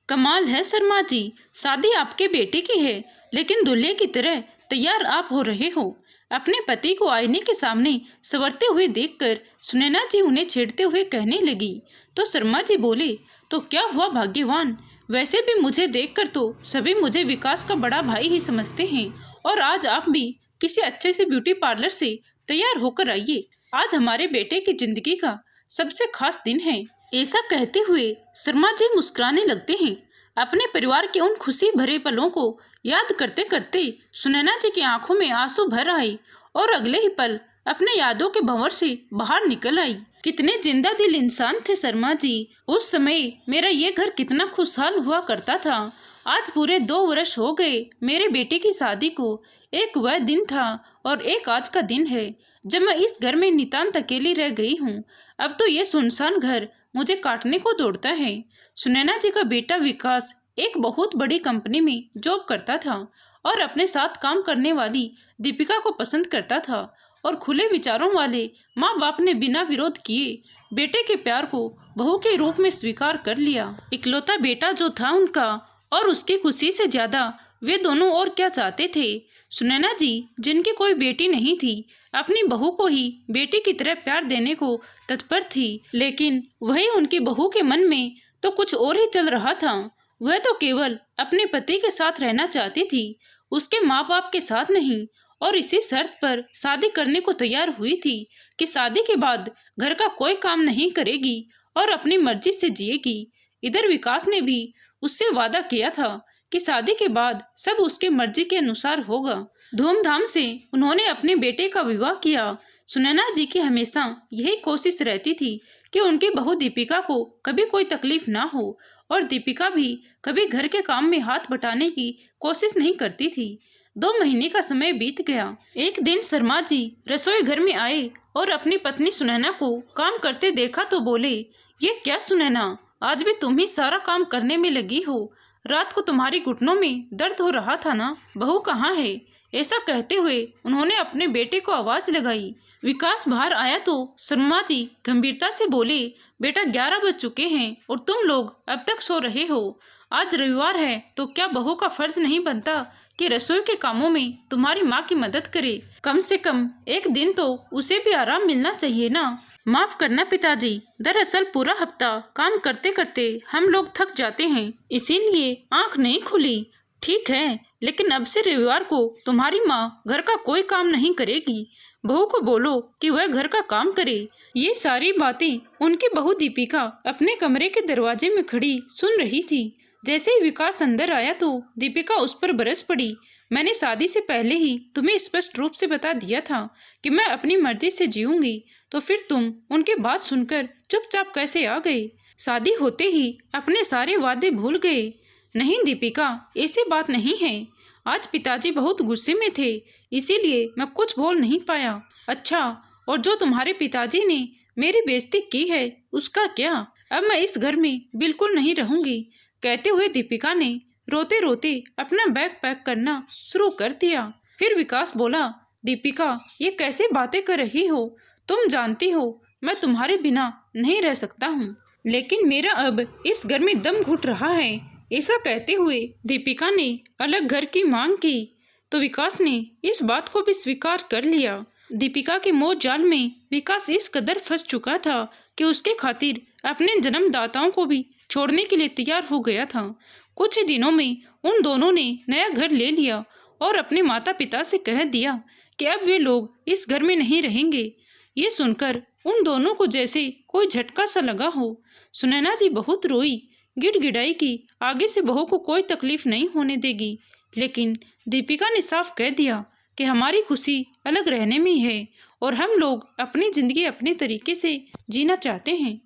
कमाल है शर्मा जी, शादी आपके बेटे की है, लेकिन दूल्हे की तरह तैयार आप हो रहे हो। अपने पति को आईने के सामने संवरते हुए देखकर सुनैना जी उन्हें छेड़ते हुए कहने लगी। तो शर्मा जी बोले, तो क्या हुआ भाग्यवान, वैसे भी मुझे देखकर तो सभी मुझे विकास का बड़ा भाई ही समझते हैं, और आज आप भी किसी अच्छे से ब्यूटी पार्लर से तैयार होकर आइए। आज हमारे बेटे की जिंदगी का सबसे खास दिन है। ऐसा कहते हुए शर्मा जी मुस्कुराने लगते हैं। अपने परिवार के उन खुशी भरे पलों को याद करते करते सुनैना जी की आंखों में आंसू भर आए और अगले ही पल अपने यादों के भंवर से बाहर निकल आई। कितने जिंदा दिल इंसान थे शर्मा जी। उस समय मेरा ये घर कितना खुशहाल हुआ करता था। आज पूरे 2 वर्ष हो गए मेरे बेटे की शादी को। एक वह दिन था और एक आज का दिन है जब मैं इस घर में नितांत अकेली रह गई हूँ। अब तो ये सुनसान घर मुझे काटने को दौड़ता है। सुनैना जी का बेटा विकास एक बहुत बड़ी कंपनी में जॉब करता था और अपने साथ काम करने वाली दीपिका को पसंद करता था, और खुले विचारों वाले माँ बाप ने बिना विरोध किए बेटे के प्यार को बहू के रूप में स्वीकार कर लिया। इकलौता बेटा जो था उनका, और उसकी खुशी से ज्यादा वे दोनों और क्या चाहते थे। सुनैना जी जिनकी कोई बेटी नहीं थी, अपनी बहू को ही बेटी की तरह प्यार देने को तत्पर थी, लेकिन वही उनकी बहू के मन में तो कुछ और ही चल रहा था। वह तो केवल अपने पति के साथ रहना चाहती थी, उसके माँ बाप के साथ नहीं, और इसी शर्त पर शादी करने को तैयार हुई थी कि शादी के बाद घर का कोई काम नहीं करेगी और अपनी मर्जी से जिएगी। इधर विकास ने भी उससे वादा किया था कि शादी के बाद सब उसके मर्जी के अनुसार होगा। धूमधाम से उन्होंने अपने बेटे का विवाह किया। सुनैना जी की हमेशा यही कोशिश रहती थी कि उनकी बहू दीपिका को कभी कोई तकलीफ ना हो, और दीपिका भी कभी घर के काम में हाथ बटाने की कोशिश नहीं करती थी। 2 महीने का समय बीत गया। एक दिन शर्मा जी रसोई घर में आए और अपनी पत्नी सुनैना को काम करते देखा तो बोले, ये क्या सुनैना, आज भी तुम ही सारा काम करने में लगी हो। रात को तुम्हारी घुटनों में दर्द हो रहा था ना, बहू कहाँ है। ऐसा कहते हुए उन्होंने अपने बेटे को आवाज लगाई। विकास बाहर आया तो शर्मा जी गंभीरता से बोले, बेटा 11 बज चुके हैं और तुम लोग अब तक सो रहे हो। आज रविवार है तो क्या बहू का फर्ज नहीं बनता कि रसोई के कामों में तुम्हारी माँ की मदद करे। कम से कम एक दिन तो उसे भी आराम मिलना चाहिए ना। माफ करना पिताजी, दरअसल पूरा हफ्ता काम करते करते हम लोग थक जाते हैं, इसीलिए आंख नहीं खुली। ठीक है, लेकिन अब से रविवार को तुम्हारी माँ घर का कोई काम नहीं करेगी। बहू को बोलो कि वह घर का काम करे। ये सारी बातें उनकी बहू दीपिका अपने कमरे के दरवाजे में खड़ी सुन रही थी। जैसे ही विकास अंदर आया तो दीपिका उस पर बरस पड़ी। मैंने शादी से पहले ही तुम्हें स्पष्ट रूप से बता दिया था कि मैं अपनी मर्जी से जीऊंगी, तो फिर तुम उनकी बात सुनकर चुपचाप कैसे आ गए। शादी होते ही अपने सारे वादे भूल गए। नहीं दीपिका, ऐसी बात नहीं है। आज पिताजी बहुत गुस्से में थे, इसीलिए मैं कुछ बोल नहीं पाया। अच्छा, और जो तुम्हारे पिताजी ने मेरी बेइज्जती की है उसका क्या। अब मैं इस घर में बिल्कुल नहीं रहूंगी। कहते हुए दीपिका ने रोते रोते अपना बैग पैक करना शुरू कर दिया। फिर विकास बोला, दीपिका ये कैसे बातें कर रही हो, तुम जानती हो मैं तुम्हारे बिना नहीं रह सकता हूँ, लेकिन मेरा अब इस घर में दम घुट रहा है। ऐसा कहते हुए दीपिका ने अलग घर की मांग की तो विकास ने इस बात को भी स्वीकार कर लिया। दीपिका के मोह जाल में विकास इस कदर फंस चुका था कि उसके खातिर अपने जन्मदाताओं को भी छोड़ने के लिए तैयार हो गया था। कुछ ही दिनों में उन दोनों ने नया घर ले लिया और अपने माता पिता से कह दिया कि अब वे लोग इस घर में नहीं रहेंगे। ये सुनकर उन दोनों को जैसे कोई झटका सा लगा हो। सुनैना जी बहुत रोई, गिड़गिड़ाई कि आगे से बहू को कोई तकलीफ नहीं होने देगी, लेकिन दीपिका ने साफ कह दिया कि हमारी खुशी अलग रहने में है और हम लोग अपनी जिंदगी अपने तरीके से जीना चाहते हैं।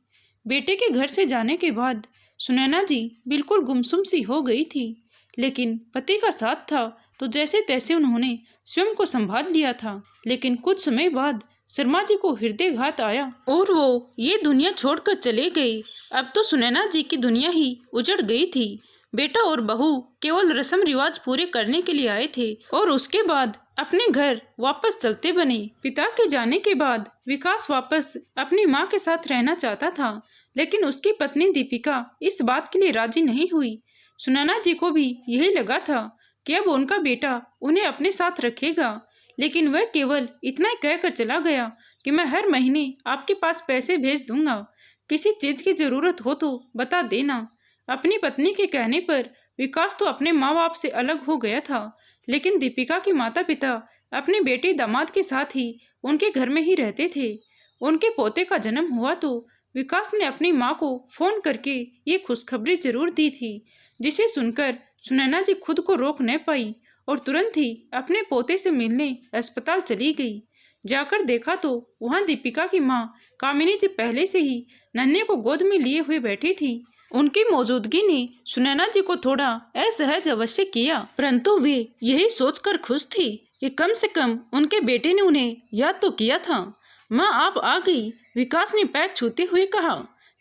बेटे के घर से जाने के बाद सुनैना जी बिल्कुल गुमसुम सी हो गई थी, लेकिन पति का साथ था तो जैसे तैसे उन्होंने स्वयं को संभाल लिया था। लेकिन कुछ समय बाद शर्मा जी को हृदयघात आया और वो ये दुनिया छोड़कर चले गए। अब तो सुनैना जी की दुनिया ही उजड़ गई थी। बेटा और बहू केवल रस्म रिवाज पूरे करने के लिए आए थे और उसके बाद अपने घर वापस चलते बने। पिता के जाने के बाद विकास वापस अपनी माँ के साथ रहना चाहता था, लेकिन उसकी पत्नी दीपिका इस बात के लिए राजी नहीं हुई। सुनैना जी को भी यही लगा था कि अब उनका बेटा उन्हें अपने साथ रखेगा, लेकिन वह केवल इतना ही कहकर चला गया कि मैं हर महीने आपके पास पैसे भेज दूंगा, किसी चीज की जरूरत हो तो बता देना। अपनी पत्नी के कहने पर विकास तो अपने माँ बाप से अलग हो गया था, लेकिन दीपिका के माता पिता अपने बेटे दामाद के साथ ही उनके घर में ही रहते थे। उनके पोते का जन्म हुआ तो विकास ने अपनी माँ को फोन करके ये खुशखबरी जरूर दी थी, जिसे सुनकर सुनैना जी खुद को रोक न पाई और तुरंत ही अपने पोते से मिलने अस्पताल चली गई। जाकर देखा तो वहाँ दीपिका की माँ कामिनी जी पहले से ही नन्हे को गोद में लिए हुए बैठी थी। उनकी मौजूदगी ने सुनैना जी को थोड़ा असहज अवश्य किया, परंतु वे यही सोचकर खुश थी कि कम से कम उनके बेटे ने उन्हें याद तो किया था। माँ आप आ गई, विकास ने पैर छूते हुए कहा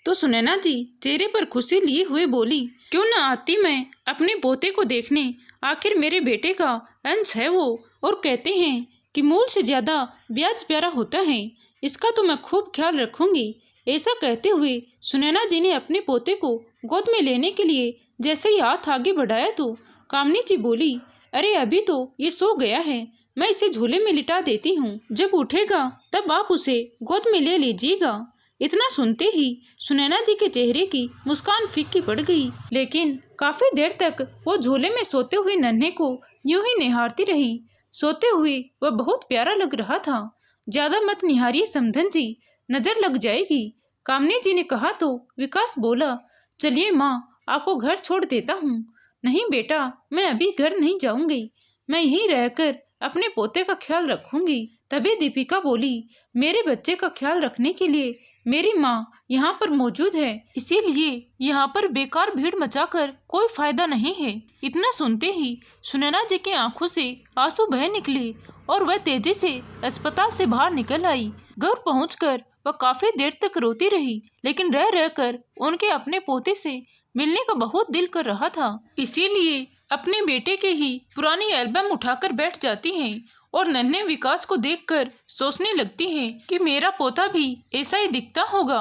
तो सुनैना जी चेहरे पर खुशी लिए हुए बोली, क्यों न आती मैं अपने पोते को देखने, आखिर मेरे बेटे का अंश है वो, और कहते हैं कि मूल से ज्यादा ब्याज प्यारा होता है, इसका तो मैं खूब ख्याल रखूंगी। ऐसा कहते हुए सुनैना जी ने अपने पोते को गोद में लेने के लिए जैसे ही हाथ आगे बढ़ाया तो कामनी जी बोली, अरे अभी तो ये सो गया है, मैं इसे झूले में लिटा देती हूँ, जब उठेगा तब आप उसे गोद में ले लीजिएगा। इतना सुनते ही सुनैना जी के चेहरे की मुस्कान फीकी पड़ गई, लेकिन काफी देर तक वो झूले में सोते हुए नन्हे को यूं ही निहारती रही। सोते हुए वह बहुत प्यारा लग रहा था। ज्यादा मत निहारिए समधन जी, नजर लग जाएगी, कामनी जी ने कहा तो विकास बोला, चलिए माँ आपको घर छोड़ देता हूँ। नहीं बेटा, मैं अभी घर नहीं जाऊंगी, मैं यहीं रहकर अपने पोते का ख्याल रखूंगी। तभी दीपिका बोली, मेरे बच्चे का ख्याल रखने के लिए मेरी माँ यहाँ पर मौजूद है, इसीलिए यहाँ पर बेकार भीड़ मचाकर कोई फायदा नहीं है। इतना सुनते ही सुनैना जी की आंखों से आंसू बह निकले और वह तेजी से अस्पताल से बाहर निकल आई। घर पहुंचकर वह काफी देर तक रोती रही, लेकिन रह रहकर उनके अपने पोते से मिलने का बहुत दिल कर रहा था, इसीलिए अपने बेटे के ही पुरानी एल्बम उठाकर बैठ जाती हैं और नन्हे विकास को देखकर सोचने लगती हैं कि मेरा पोता भी ऐसा ही दिखता होगा।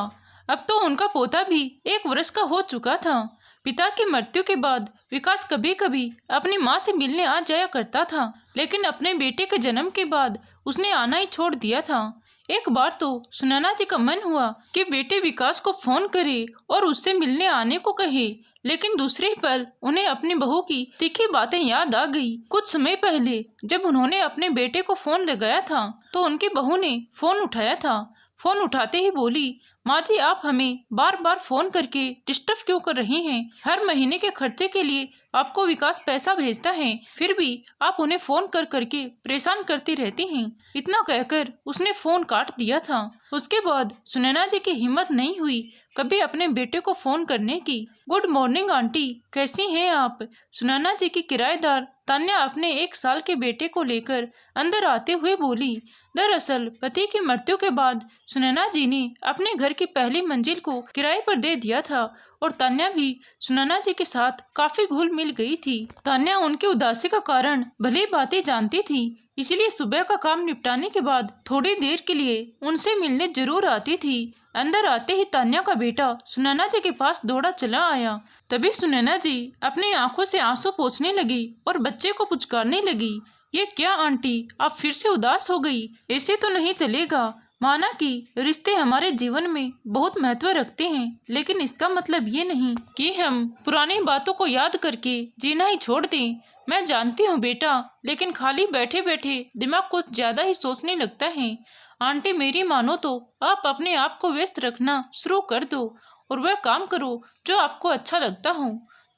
अब तो उनका पोता भी 1 वर्ष का हो चुका था। पिता की मृत्यु के बाद विकास कभी कभी अपनी माँ से मिलने आ जाया करता था, लेकिन अपने बेटे के जन्म के बाद उसने आना ही छोड़ दिया था। एक बार तो सुनैना जी का मन हुआ कि बेटे विकास को फोन करे और उससे मिलने आने को कहे, लेकिन दूसरे पल उन्हें अपनी बहू की तीखी बातें याद आ गई। कुछ समय पहले जब उन्होंने अपने बेटे को फोन लगाया था तो उनकी बहू ने फोन उठाया था। फोन उठाते ही बोली, माँ जी आप हमें बार बार फोन करके डिस्टर्ब क्यों कर रही हैं? हर महीने के खर्चे के लिए आपको विकास पैसा भेजता है, फिर भी आप उन्हें फोन कर करके परेशान करती रहती हैं। इतना कहकर उसने फोन काट दिया था। उसके बाद सुनैना जी की हिम्मत नहीं हुई कभी अपने बेटे को फोन करने की। गुड मॉर्निंग आंटी, कैसी हैं आप? सुनैना जी की किराएदार तान्या अपने 1 साल के बेटे को लेकर अंदर आते हुए बोली। दरअसल पति की मृत्यु के बाद सुनैना जी ने अपने घर की पहली मंजिल को किराए पर दे दिया था और तान्या भी सुनैना जी के साथ काफी घुल मिल गई थी। तान्या उनकी उदासी का कारण भली बातें जानती थी, इसलिए सुबह का काम निपटाने के बाद थोड़ी देर के लिए उनसे मिलने जरूर आती थी। अंदर आते ही तान्या का बेटा सुनैना जी के पास दौड़ा चला आया। तभी सुनैना जी अपनी आंखों से आंसू पोंछने लगी और बच्चे को पुचकारने लगी। ये क्या आंटी, आप फिर से उदास हो गई? ऐसे तो नहीं चलेगा। माना कि रिश्ते हमारे जीवन में बहुत महत्व रखते हैं, लेकिन इसका मतलब ये नहीं कि हम पुरानी बातों को याद करके जीना ही छोड़ दें। मैं जानती हूँ बेटा, लेकिन खाली बैठे बैठे दिमाग कुछ ज्यादा ही सोचने लगता है। आंटी मेरी मानो तो आप अपने आप को व्यस्त रखना शुरू कर दो और वह काम करो जो आपको अच्छा लगता हो।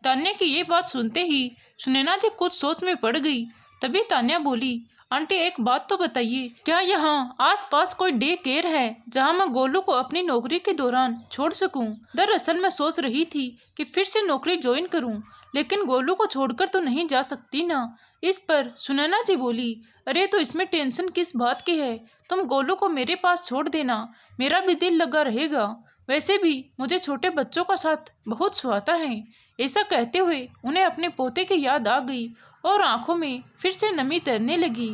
तान्या की ये बात सुनते ही सुनैना जी कुछ सोच में पड़ गई। तभी तान्या बोली, आंटी एक बात तो बताइए, क्या यहाँ आसपास कोई डे केयर है जहाँ मैं गोलू को अपनी नौकरी के दौरान छोड़ सकूं? दरअसल मैं सोच रही थी कि फिर से नौकरी ज्वाइन करूं, लेकिन गोलू को छोड़कर तो नहीं जा सकती ना। इस पर सुनैना जी बोली, अरे तो इसमें टेंशन किस बात की है? तुम गोलू को मेरे पास छोड़ देना, मेरा भी दिल लगा रहेगा। वैसे भी मुझे छोटे बच्चों का साथ बहुत सुहाता है। ऐसा कहते हुए उन्हें अपने पोते की याद आ गई और आंखों में फिर से नमी तैरने लगी।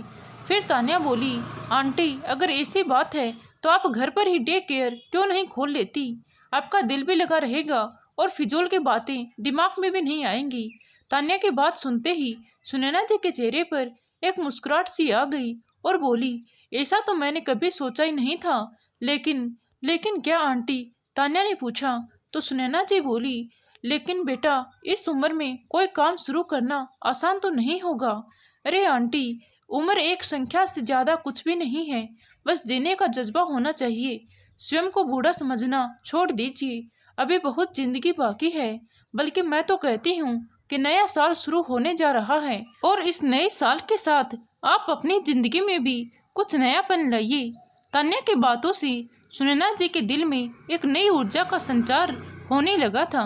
फिर तान्या बोली, आंटी अगर ऐसी बात है तो आप घर पर ही डे केयर क्यों नहीं खोल लेती? आपका दिल भी लगा रहेगा और फिजूल की बातें दिमाग में भी नहीं आएंगी। तान्या की बात सुनते ही सुनैना जी के चेहरे पर एक मुस्कुराहट सी आ गई और बोली, ऐसा तो मैंने कभी सोचा ही नहीं था। लेकिन क्या आंटी? तान्या ने पूछा तो सुनैना जी बोली, लेकिन बेटा, इस उम्र में कोई काम शुरू करना आसान तो नहीं होगा। अरे आंटी, उम्र एक संख्या से ज्यादा कुछ भी नहीं है, बस जीने का जज्बा होना चाहिए। स्वयं को बूढ़ा समझना छोड़ दीजिए, अभी बहुत जिंदगी बाकी है। बल्कि मैं तो कहती हूँ कि नया साल शुरू होने जा रहा है और इस नए साल के साथ आप अपनी जिंदगी में भी कुछ नयापन लाइए। तान्या की बातों से सुनैना जी के दिल में एक नई ऊर्जा का संचार होने लगा था।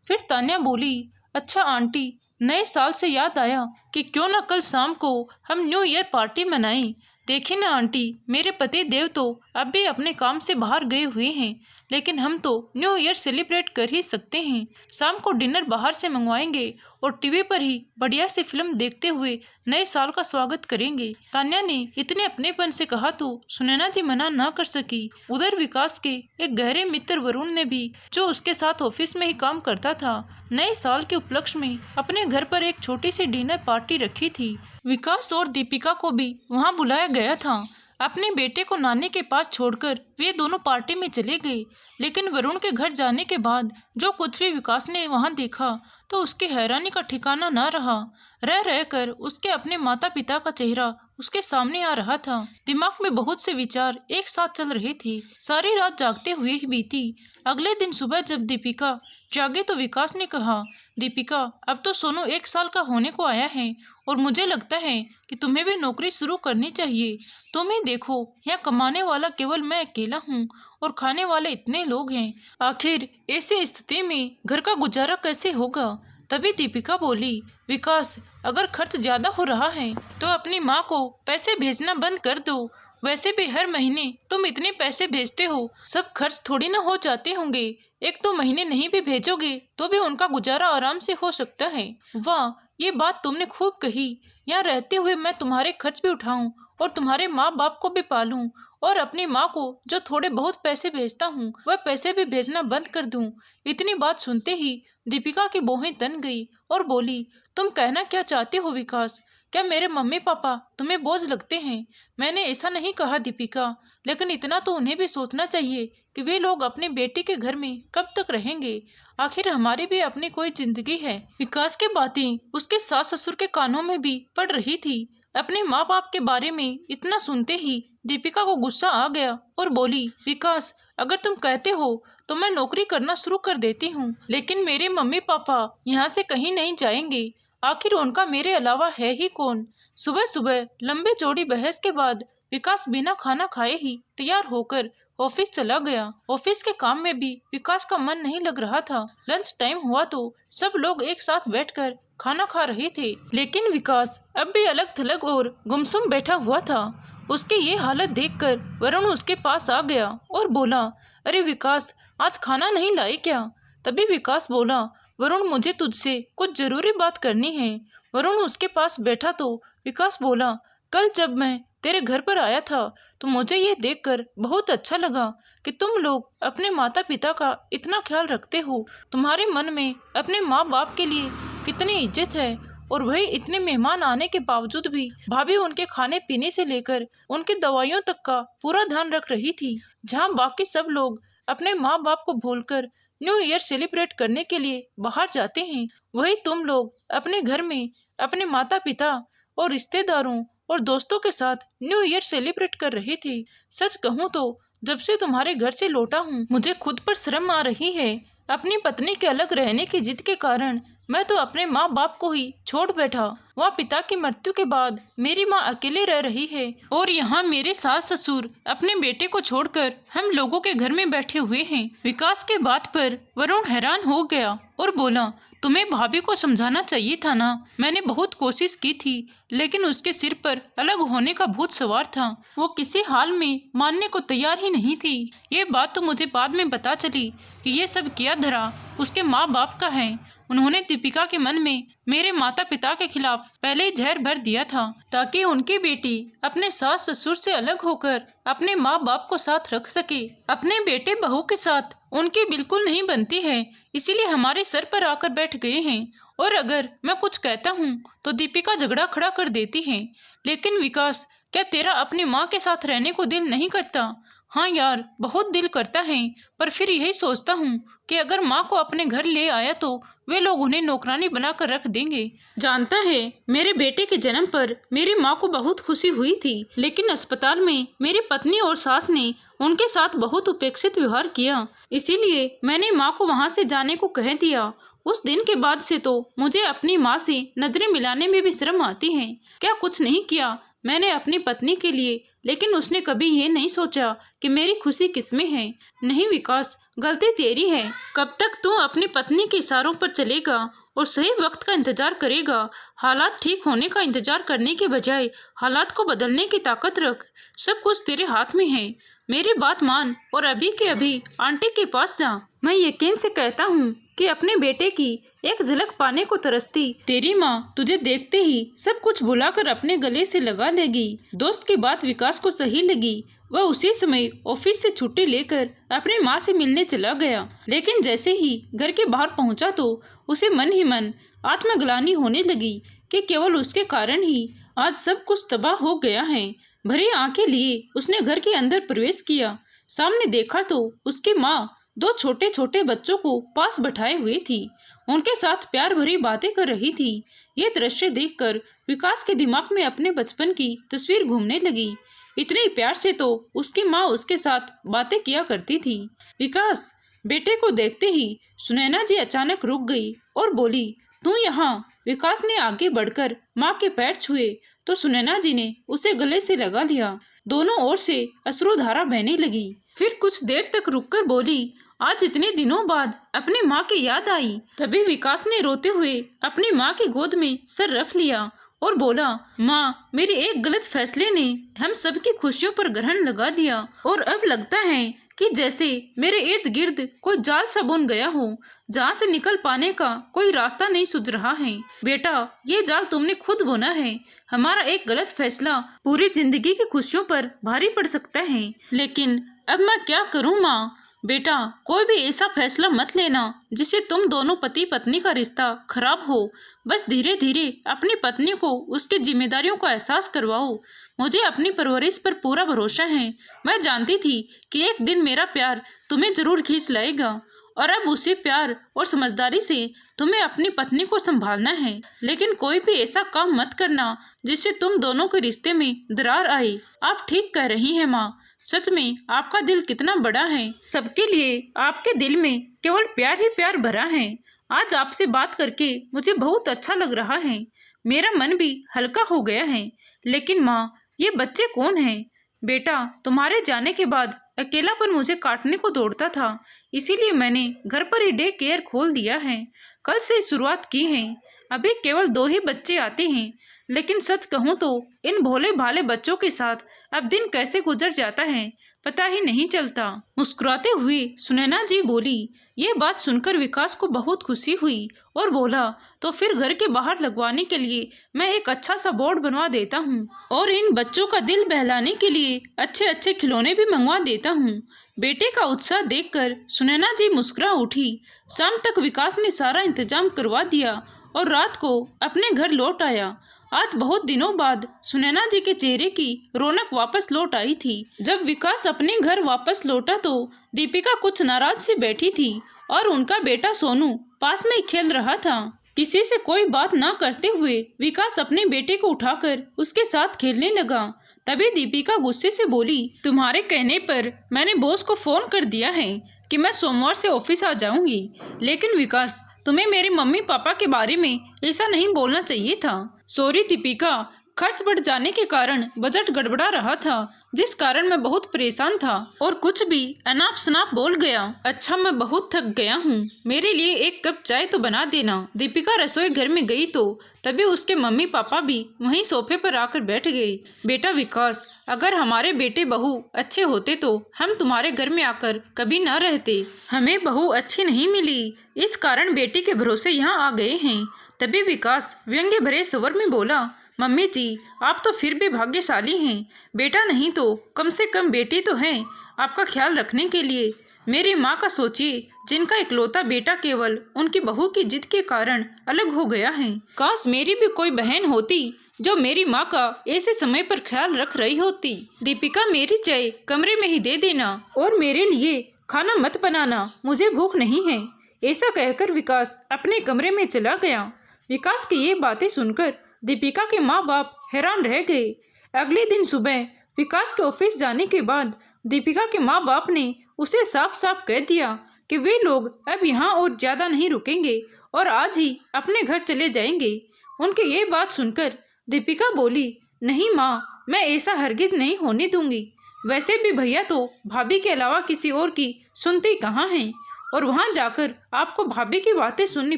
फिर तान्या बोली, अच्छा आंटी, नए साल से याद आया कि क्यों ना कल शाम को हम न्यू ईयर पार्टी मनाएं। देखिए ना आंटी, मेरे पति देव तो अब भी अपने काम से बाहर गए हुए हैं, लेकिन हम तो न्यू ईयर सेलिब्रेट कर ही सकते हैं। शाम को डिनर बाहर से मंगवाएंगे और टीवी पर ही बढ़िया सी फिल्म देखते हुए नए साल का स्वागत करेंगे। तान्या ने इतने अपनेपन से कहा तो सुनैना जी मना ना कर सकी। उधर विकास के एक गहरे मित्र वरुण ने भी, जो उसके साथ ऑफिस में ही काम करता था, नए साल के उपलक्ष्य में अपने घर पर एक छोटी सी डिनर पार्टी रखी थी। विकास और दीपिका को भी वहां बुलाया गया था। अपने बेटे को नानी के पास छोड़कर वे दोनों पार्टी में चले गए। लेकिन वरुण के घर जाने के बाद जो कुछ भी विकास ने वहां देखा तो उसकी हैरानी का ठिकाना ना रहा। रह रहकर उसके अपने माता पिता का चेहरा उसके सामने आ रहा था। दिमाग में बहुत से विचार एक साथ चल रहे थे। सारी रात जागते हुए ही बीती। अगले दिन सुबह जब दीपिका जागी तो विकास ने कहा, दीपिका, अब तो सोनू 1 साल का होने को आया है और मुझे लगता है कि तुम्हें भी नौकरी शुरू करनी चाहिए। तुम ही देखो, यहाँ कमाने वाला केवल मैं अकेला हूँ और खाने वाले इतने लोग हैं। आखिर ऐसी स्थिति में घर का गुजारा कैसे होगा? तभी दीपिका बोली, विकास, अगर खर्च ज्यादा हो रहा है तो अपनी माँ को पैसे भेजना बंद कर दो। वैसे भी हर महीने तुम इतने पैसे भेजते हो, सब खर्च थोड़ी ना हो जाते होंगे। 1-2 महीने नहीं भी भेजोगे तो भी उनका गुजारा आराम से हो सकता है। वाह, ये बात तुमने खूब कही। यहाँ रहते हुए मैं तुम्हारे खर्च भी उठाऊं और तुम्हारे माँ बाप को भी पालूं और अपनी माँ को जो थोड़े बहुत पैसे भेजता हूँ वह पैसे भी भेजना बंद कर दूं। इतनी बात सुनते ही दीपिका की भौहें तन गई और बोली, तुम कहना क्या चाहते हो विकास? क्या मेरे मम्मी पापा तुम्हें बोझ लगते हैं? मैंने ऐसा नहीं कहा दीपिका, लेकिन इतना तो उन्हें भी सोचना चाहिए कि वे लोग अपने बेटे के घर में कब तक रहेंगे। आखिर हमारी भी अपनी कोई जिंदगी है। विकास की बातें उसके सास ससुर के कानों में भी पड़ रही थी। अपने माँ बाप के बारे में इतना सुनते ही दीपिका को गुस्सा आ गया और बोली, विकास, अगर तुम कहते हो तो मैं नौकरी करना शुरू कर देती हूँ, लेकिन मेरे मम्मी पापा यहाँ से कहीं नहीं जाएंगे। आखिर उनका मेरे अलावा है ही कौन? सुबह सुबह लंबे चौड़ी बहस के बाद विकास बिना खाना खाए ही तैयार होकर ऑफिस चला गया। ऑफिस के काम में भी विकास का मन नहीं लग रहा था। लंच टाइम हुआ तो सब लोग एक साथ बैठकर खाना खा रहे थे, लेकिन विकास अब भी अलग थलग और गुमसुम बैठा हुआ था। उसकी ये हालत देखकर वरुण उसके पास आ गया और बोला, अरे विकास, आज खाना नहीं लाए क्या? तभी विकास बोला, वरुण, मुझे तुझसे कुछ जरूरी बात करनी है। वरुण उसके पास बैठा तो विकास बोला, कल जब मैं तेरे घर पर आया था तो मुझे ये देखकर बहुत अच्छा लगा कि तुम लोग अपने माता पिता का इतना ख्याल रखते हो। तुम्हारे मन में अपने माँ बाप के लिए कितनी इज्जत है और वही इतने मेहमान आने के बावजूद भी भाभी उनके खाने पीने से लेकर उनकी दवाइयों तक का पूरा ध्यान रख रही थी। जहाँ बाकी सब लोग अपने माँ बाप को भूलकर न्यू ईयर सेलिब्रेट करने के लिए बाहर जाते हैं, वही तुम लोग अपने घर में अपने माता पिता और रिश्तेदारों और दोस्तों के साथ न्यू ईयर सेलिब्रेट कर रहे थे। सच कहूँ तो जब से तुम्हारे घर से लौटा हूँ मुझे खुद पर शर्म आ रही है। अपनी पत्नी के अलग रहने की जिद के कारण मैं तो अपने माँ बाप को ही छोड़ बैठा। वह पिता की मृत्यु के बाद मेरी माँ अकेले रह रही है और यहाँ मेरे सास ससुर अपने बेटे को छोड़कर हम लोगों के घर में बैठे हुए हैं। विकास के बात पर वरुण हैरान हो गया और बोला, तुम्हें भाभी को समझाना चाहिए था ना। मैंने बहुत कोशिश की थी, लेकिन उसके सिर पर अलग होने का भूत सवार था। वो किसी हाल में मानने को तैयार ही नहीं थी। ये बात तो मुझे बाद में पता चली कि ये सब किया धरा उसके माँ बाप का है। उन्होंने दीपिका के मन में मेरे माता पिता के खिलाफ पहले ही जहर भर दिया था, ताकि उनकी बेटी अपने सास ससुर से अलग होकर अपने माँ बाप को साथ रख सके। अपने बेटे बहू के साथ उनकी बिल्कुल नहीं बनती है, इसीलिए हमारे सर पर आकर बैठ गए हैं। और अगर मैं कुछ कहता हूँ तो दीपिका झगड़ा खड़ा कर देती है। लेकिन विकास, क्या तेरा अपनी माँ के साथ रहने को दिल नहीं करता? हाँ यार, बहुत दिल करता है, पर फिर यही सोचता हूँ कि अगर माँ को अपने घर ले आया तो वे लोग उन्हें नौकरानी बनाकर रख देंगे। जानता है, मेरे बेटे के जन्म पर मेरी माँ को बहुत खुशी हुई थी, लेकिन अस्पताल में मेरी पत्नी और सास ने उनके साथ बहुत उपेक्षित व्यवहार किया, इसीलिए मैंने माँ को वहाँ से जाने को कह दिया। उस दिन के बाद से तो मुझे अपनी माँ से नजरें मिलाने में भी शर्म आती है। क्या कुछ नहीं किया मैंने अपनी पत्नी के लिए, लेकिन उसने कभी ये नहीं सोचा कि मेरी खुशी किसमें है। नहीं विकास, गलती तेरी है। कब तक तू अपनी पत्नी के इशारों पर चलेगा और सही वक्त का इंतजार करेगा? हालात ठीक होने का इंतजार करने के बजाय हालात को बदलने की ताकत रख। सब कुछ तेरे हाथ में है। मेरी बात मान और अभी के अभी आंटी के पास जा। मैं यकीन से कहता हूँ कि अपने बेटे की एक झलक पाने को तरसती तेरी माँ तुझे देखते ही सब कुछ भुलाकर अपने गले से लगा लेगी। दोस्त की बात विकास को सही लगी। वह उसी समय ऑफिस से छुट्टी लेकर अपनी माँ से मिलने चला गया, लेकिन जैसे ही घर के बाहर पहुंचा तो उसे मन ही मन आत्मग्लानि होने लगी कि केवल उसके कारण ही आज सब कुछ तबाह हो गया है। भरी आंखें लिए उसने घर के अंदर प्रवेश किया। सामने देखा तो उसकी माँ दो छोटे छोटे बच्चों को पास बैठाए हुए थी, उनके साथ प्यार भरी बातें कर रही थी। ये दृश्य देखकर विकास के दिमाग में अपने बचपन की तस्वीर घूमने लगी। इतने प्यार से तो उसकी माँ उसके साथ बातें किया करती थी। विकास, बेटे को देखते ही सुनैना जी अचानक रुक गई और बोली, तू यहाँ? विकास ने आगे बढ़कर माँ के पैर छुए तो सुनैना जी ने उसे गले से लगा लिया। दोनों ओर से अश्रुधारा बहने लगी। फिर कुछ देर तक रुककर बोली, आज इतने दिनों बाद अपनी माँ की याद आई। तभी विकास ने रोते हुए अपनी माँ की गोद में सर रख लिया और बोला, माँ, मेरे एक गलत फैसले ने हम सबकी खुशियों पर ग्रहण लगा दिया और अब लगता है कि जैसे मेरे इर्द गिर्द कोई जाल सा बुन गया हो, जहाँ से निकल पाने का कोई रास्ता नहीं सूझ रहा है। बेटा, ये जाल तुमने खुद बुना है। हमारा एक गलत फैसला पूरी जिंदगी की खुशियों पर भारी पड़ सकता है, लेकिन अब मैं क्या करूँ माँ? बेटा, कोई भी ऐसा फैसला मत लेना जिससे तुम दोनों पति पत्नी का रिश्ता खराब हो। बस धीरे धीरे अपनी पत्नी को उसकी जिम्मेदारियों का एहसास करवाओ। मुझे अपनी परवरिश पर पूरा भरोसा है। मैं जानती थी कि एक दिन मेरा प्यार तुम्हें जरूर खींच लाएगा और अब उसी प्यार और समझदारी से तुम्हें अपनी पत्नी को संभालना है। लेकिन कोई भी ऐसा काम मत करना जिससे तुम दोनों के रिश्ते में दरार आए। आप ठीक कह रही हैं माँ, सच में आपका दिल कितना बड़ा है। सबके लिए आपके दिल में केवल प्यार ही प्यार भरा है। आज आपसे बात करके मुझे बहुत अच्छा लग रहा है। मेरा मन भी हल्का हो गया है। लेकिन माँ, ये बच्चे कौन हैं? बेटा, तुम्हारे जाने के बाद अकेलापन मुझे काटने को दौड़ता था, इसीलिए मैंने घर पर ही डे केयर खोल दिया है। कल से शुरुआत की है। अभी केवल 2 ही बच्चे आते हैं, लेकिन सच कहूँ तो इन भोले भाले बच्चों के साथ अब दिन कैसे गुजर जाता है पता ही नहीं चलता। मुस्कुराते हुए सुनैना जी बोली। ये बात सुनकर विकास को बहुत खुशी हुई और बोला, तो फिर घर के बाहर लगवाने के लिए मैं एक अच्छा सा बोर्ड बनवा देता हूँ और इन बच्चों का दिल बहलाने के लिए अच्छे अच्छे खिलौने भी मंगवा देता हूँ। बेटे का उत्साह देखकर सुनैना जी मुस्कुरा उठी। शाम तक विकास ने सारा इंतजाम करवा दिया और रात को अपने घर लौट आया। आज बहुत दिनों बाद सुनैना जी के चेहरे की रौनक वापस लौट आई थी। जब विकास अपने घर वापस लौटा तो दीपिका कुछ नाराज सी बैठी थी और उनका बेटा सोनू पास में ही खेल रहा था। किसी से कोई बात ना करते हुए विकास अपने बेटे को उठाकर उसके साथ खेलने लगा। तभी दीपिका गुस्से से बोली, तुम्हारे कहने पर मैंने बॉस को फोन कर दिया है कि मैं सोमवार से ऑफिस आ जाऊंगी। लेकिन विकास, तुम्हें मेरे मम्मी पापा के बारे में ऐसा नहीं बोलना चाहिए था। सॉरी दीपिका, खर्च बढ़ जाने के कारण बजट गड़बड़ा रहा था, जिस कारण मैं बहुत परेशान था और कुछ भी अनाप शनाप बोल गया। अच्छा, मैं बहुत थक गया हूँ, मेरे लिए एक कप चाय तो बना देना। दीपिका रसोई घर में गई तो तभी उसके मम्मी पापा भी वहीं सोफे पर आकर बैठ गए। बेटा विकास, अगर हमारे बेटे बहू अच्छे होते तो हम तुम्हारे घर में आकर कभी न रहते। हमें बहू अच्छी नहीं मिली, इस कारण बेटी के भरोसे यहाँ आ गए हैं। तभी विकास व्यंग्य भरे स्वर में बोला, मम्मी जी, आप तो फिर भी भाग्यशाली हैं। बेटा नहीं तो कम से कम बेटी तो है आपका ख्याल रखने के लिए। मेरी माँ का सोचिए, जिनका इकलौता बेटा केवल उनकी बहू की जिद के कारण अलग हो गया है। काश मेरी भी कोई बहन होती जो मेरी माँ का ऐसे समय पर ख्याल रख रही होती। दीपिका, मेरी चाय कमरे में ही दे देना और मेरे लिए खाना मत बनाना, मुझे भूख नहीं है। ऐसा कहकर विकास अपने कमरे में चला गया। विकास की ये बातें सुनकर दीपिका के माँ बाप हैरान रह गए। अगले दिन सुबह विकास के ऑफिस जाने के बाद दीपिका के माँ बाप ने उसे साफ साफ कह दिया कि वे लोग अब यहाँ और ज़्यादा नहीं रुकेंगे और आज ही अपने घर चले जाएंगे। उनकी ये बात सुनकर दीपिका बोली, नहीं माँ, मैं ऐसा हरगिज नहीं होने दूंगी। वैसे भी भैया तो भाभी के अलावा किसी और की सुनते कहाँ हैं, और वहाँ जाकर आपको भाभी की बातें सुननी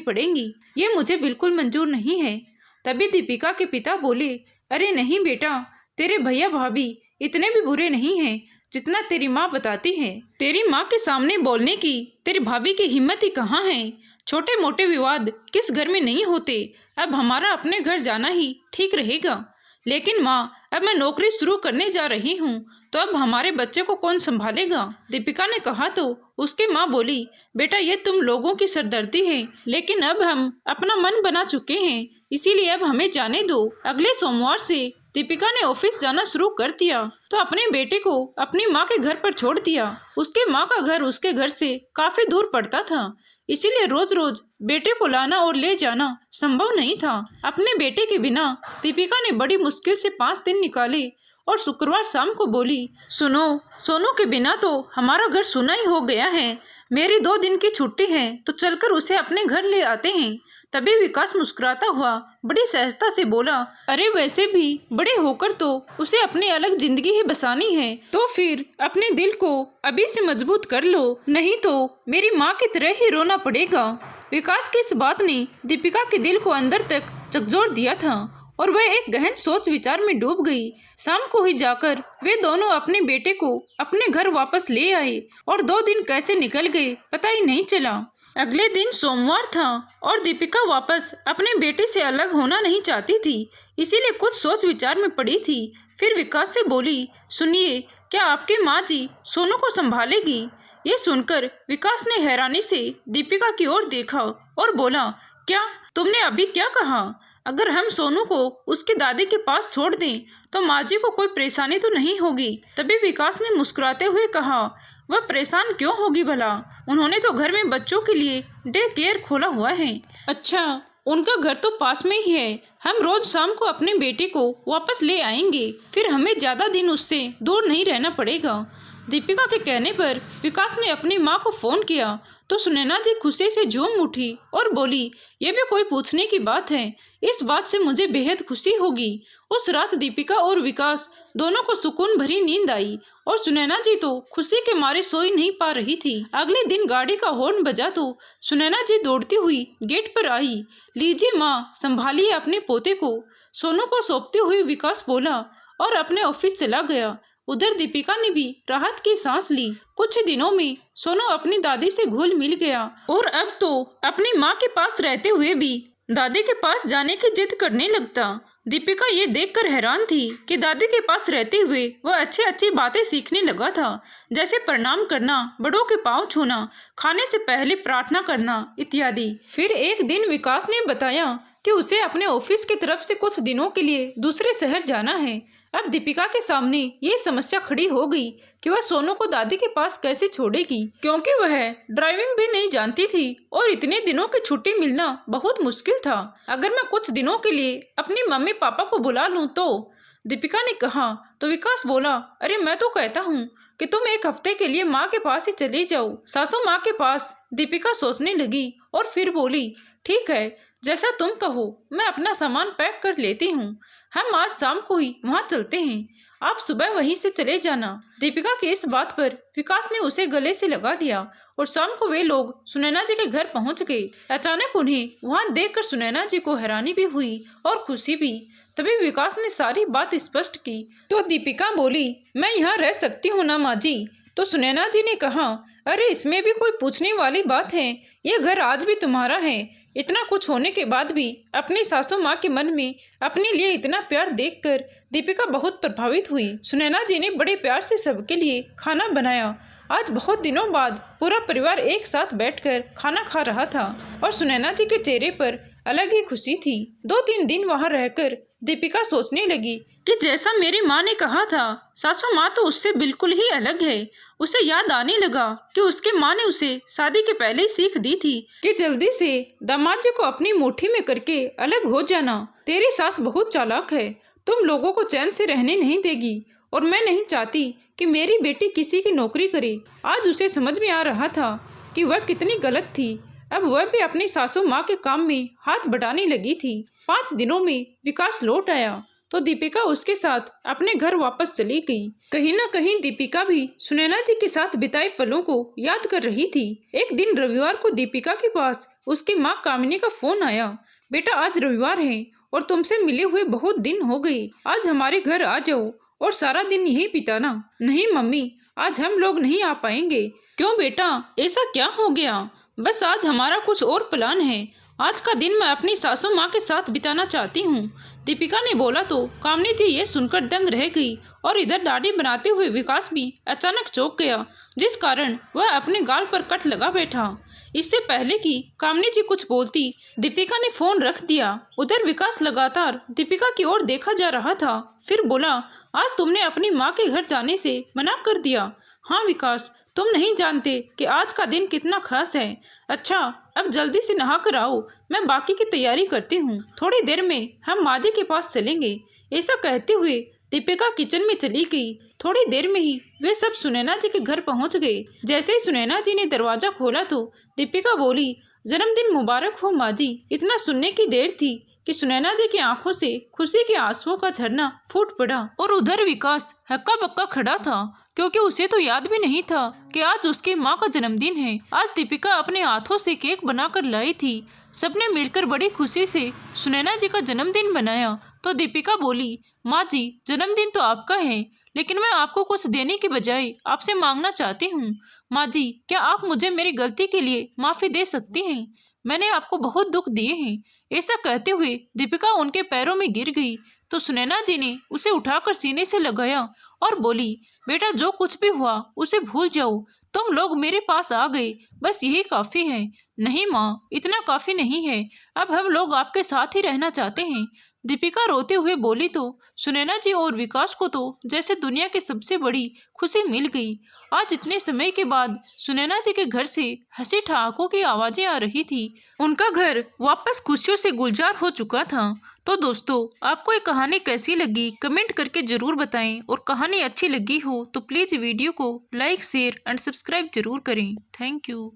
पड़ेंगी। ये मुझे बिल्कुल मंजूर नहीं है। तभी दीपिका के पिता बोले, अरे नहीं बेटा, तेरे भैया भाभी इतने भी बुरे नहीं हैं जितना तेरी माँ बताती है। तेरी माँ के सामने बोलने की तेरी भाभी की हिम्मत ही कहाँ है। छोटे मोटे विवाद किस घर में नहीं होते। अब हमारा अपने घर जाना ही ठीक रहेगा। लेकिन माँ, अब मैं नौकरी शुरू करने जा रही हूँ, तो अब हमारे बच्चे को कौन संभालेगा? दीपिका ने कहा तो उसकी माँ बोली, बेटा ये तुम लोगों की सरदर्दी है, लेकिन अब हम अपना मन बना चुके हैं, इसीलिए अब हमें जाने दो। अगले सोमवार से दीपिका ने ऑफिस जाना शुरू कर दिया तो अपने बेटे को अपनी माँ के घर पर छोड़ दिया। उसके माँ का घर उसके घर से काफी दूर पड़ता था, इसीलिए रोज रोज बेटे को लाना और ले जाना संभव नहीं था। अपने बेटे के बिना दीपिका ने बड़ी मुश्किल से 5 दिन निकाले और शुक्रवार शाम को बोली, सुनो, सोनू के बिना तो हमारा घर सुना ही हो गया है। मेरी 2 दिन की छुट्टी है तो चलकर उसे अपने घर ले आते हैं। तभी विकास मुस्कुराता हुआ बड़ी सहजता से बोला, अरे वैसे भी बड़े होकर तो उसे अपनी अलग जिंदगी ही बसानी है, तो फिर अपने दिल को अभी से मजबूत कर लो, नहीं तो मेरी माँ की तरह ही रोना पड़ेगा। विकास की इस बात ने दीपिका के दिल को अंदर तक झकझोर दिया था और वह एक गहन सोच विचार में डूब गई। शाम को ही जाकर वे दोनों अपने बेटे को अपने घर वापस ले आए और 2 दिन कैसे निकल गए पता ही नहीं चला। अगले दिन सोमवार था और दीपिका वापस अपने बेटे से अलग होना नहीं चाहती थी, इसीलिए कुछ सोच विचार में पड़ी थी। फिर विकास से बोली, सुनिए, क्या आपकी माँ जी सोनू को संभालेगी? ये सुनकर विकास ने हैरानी से दीपिका की ओर देखा और बोला, क्या तुमने अभी क्या कहा? अगर हम सोनू को उसकी दादी के पास छोड़ दें तो माँ जी को कोई परेशानी तो नहीं होगी? तभी विकास ने मुस्कुराते हुए कहा, वह परेशान क्यों होगी भला? उन्होंने तो घर में बच्चों के लिए डे केयर खोला हुआ है। अच्छा, उनका घर तो पास में ही है, हम रोज शाम को अपने बेटे को वापस ले आएंगे, फिर हमें ज़्यादा दिन उससे दूर नहीं रहना पड़ेगा। दीपिका के कहने पर विकास ने अपनी माँ को फ़ोन किया तो सुनैना जी खुशी से झूम उठी और बोली, ये भी कोई पूछने की बात है, इस बात से मुझे बेहद खुशी होगी। उस रात दीपिका और विकास दोनों को सुकून भरी नींद आई और सुनैना जी तो खुशी के मारे सोई नहीं पा रही थी। अगले दिन गाड़ी का हॉर्न बजा तो सुनैना जी दौड़ती हुई गेट पर आई। लीजिए माँ, संभालिए अपने पोते को, सोनू को सौंपते हुए विकास बोला और अपने ऑफिस चला गया। उधर दीपिका ने भी राहत की सांस ली। कुछ दिनों में सोनू अपनी दादी से घुल मिल गया और अब तो अपनी माँ के पास रहते हुए भी दादी के पास जाने की जिद करने लगता। दीपिका ये देखकर हैरान थी कि दादी के पास रहते हुए वह अच्छी बातें सीखने लगा था, जैसे प्रणाम करना, बड़ों के पांव छूना, खाने से पहले प्रार्थना करना इत्यादि। फिर एक दिन विकास ने बताया कि उसे अपने ऑफिस की तरफ से कुछ दिनों के लिए दूसरे शहर जाना है। अब दीपिका के सामने ये समस्या खड़ी हो गई कि वह सोनू को दादी के पास कैसे छोड़ेगी, क्योंकि वह ड्राइविंग भी नहीं जानती थी और इतने दिनों की छुट्टी मिलना बहुत मुश्किल था। अगर मैं कुछ दिनों के लिए अपनी मम्मी पापा को बुला लूं तो? दीपिका ने कहा तो विकास बोला, अरे मैं तो कहता हूँ कि तुम 1 हफ्ते के लिए माँ के पास ही चली जाओ, सासू माँ के पास। दीपिका सोचने लगी और फिर बोली, ठीक है, जैसा तुम कहो, मैं अपना सामान पैक कर लेती हूँ। हम आज शाम को ही वहाँ चलते हैं। आप सुबह वहीं से चले जाना। दीपिका की इस बात पर विकास ने उसे गले से लगा लिया और शाम को वे लोग सुनैना जी के घर पहुँच गए। अचानक उन्हें वहाँ देखकर सुनैना जी को हैरानी भी हुई और खुशी भी। तभी विकास ने सारी बात स्पष्ट की तो दीपिका बोली, मैं यहाँ रह सकती हूँ ना माँ जी? तो सुनैना जी ने कहा, अरे इसमें भी कोई पूछने वाली बात है? ये घर आज भी तुम्हारा है। इतना कुछ होने के बाद भी अपनी सासू माँ के मन में अपने लिए इतना प्यार देखकर दीपिका बहुत प्रभावित हुई। सुनैना जी ने बड़े प्यार से सबके लिए खाना बनाया। आज बहुत दिनों बाद पूरा परिवार एक साथ बैठकर खाना खा रहा था और सुनैना जी के चेहरे पर अलग ही खुशी थी। 2-3 दिन वहां रहकर दीपिका सोचने लगी कि जैसा मेरी माँ ने कहा था, सासू माँ तो उससे बिल्कुल ही अलग है। उसे याद आने लगा कि उसकी माँ ने उसे शादी के पहले ही सीख दी थी कि जल्दी से दामाद जी को अपनी मुट्ठी में करके अलग हो जाना। तेरी सास बहुत चालाक है, तुम लोगों को चैन से रहने नहीं देगी और मैं नहीं चाहती कि मेरी बेटी किसी की नौकरी करे। आज उसे समझ में आ रहा था कि वह कितनी गलत थी। अब वह भी अपनी सासू माँ के काम में हाथ बटाने लगी थी। 5 दिनों में विकास लौट आया तो दीपिका उसके साथ अपने घर वापस चली गई। कहीं न कहीं दीपिका भी सुनैना जी के साथ बिताए पलों को याद कर रही थी। एक दिन रविवार को दीपिका के पास उसकी माँ कामिनी का फोन आया, बेटा आज रविवार है और तुमसे मिले हुए बहुत दिन हो गए, आज हमारे घर आ जाओ और सारा दिन यही बिताना। नहीं मम्मी, आज हम लोग नहीं आ पाएंगे। क्यों बेटा, ऐसा क्या हो गया? बस आज हमारा कुछ और प्लान है। आज का दिन मैं अपनी सासू माँ के साथ बिताना चाहती हूँ, दीपिका ने बोला तो कामिनी जी ये सुनकर दंग रह गई और इधर दाढ़ी बनाते हुए विकास भी अचानक चौंक गया, जिस कारण वह अपने गाल पर कट लगा बैठा। इससे पहले कि कामिनी जी कुछ बोलती, दीपिका ने फोन रख दिया। उधर विकास लगातार दीपिका की ओर देखा जा रहा था। फिर बोला, आज तुमने अपनी माँ के घर जाने से मना कर दिया। हाँ विकास, तुम नहीं जानते कि आज का दिन कितना खास है। अच्छा, अब जल्दी से नहा कर आओ, मैं बाकी की तैयारी करती हूँ। थोड़ी देर में हम माँ जी के पास चलेंगे। ऐसा कहते हुए दीपिका किचन में चली गई। थोड़ी देर में ही वे सब सुनैना जी के घर पहुँच गए। जैसे ही सुनैना जी ने दरवाजा खोला तो दीपिका बोली, जन्मदिन मुबारक हो माँ जी। इतना सुनने की देर थी कि सुनैना जी की आंखों से खुशी के आंसुओं का झरना फूट पड़ा और उधर विकास हक्का बक्का खड़ा था, क्योंकि उसे तो याद भी नहीं था कि आज उसकी माँ का जन्मदिन है। आज दीपिका अपने हाथों से केक बनाकर लाई थी। सबने मिलकर बड़ी खुशी से सुनैना जी का जन्मदिन मनाया। तो दीपिका बोली, माँ जी जन्मदिन तो आपका है, लेकिन मैं आपको कुछ देने के बजाय आपसे मांगना चाहती हूँ। माँ जी, क्या आप मुझे मेरी गलती के लिए माफ़ी दे सकती हैं? मैंने आपको बहुत दुख दिए हैं। ऐसा कहते हुए दीपिका उनके पैरों में गिर गई तो सुनैना जी ने उसे उठाकर सीने से लगाया और बोली, बेटा जो कुछ भी हुआ उसे भूल जाओ। तुम लोग मेरे पास आ गए, बस यही काफ़ी है। नहीं माँ, इतना काफ़ी नहीं है। अब हम लोग आपके साथ ही रहना चाहते हैं। दीपिका रोते हुए बोली तो सुनैना जी और विकास को तो जैसे दुनिया की सबसे बड़ी खुशी मिल गई। आज इतने समय के बाद सुनैना जी के घर से हंसी ठहाकों की आवाज़ें आ रही थी। उनका घर वापस खुशियों से गुलजार हो चुका था। तो दोस्तों, आपको ये कहानी कैसी लगी कमेंट करके ज़रूर बताएं और कहानी अच्छी लगी हो तो प्लीज़ वीडियो को लाइक शेयर एंड सब्सक्राइब जरूर करें। Thank you.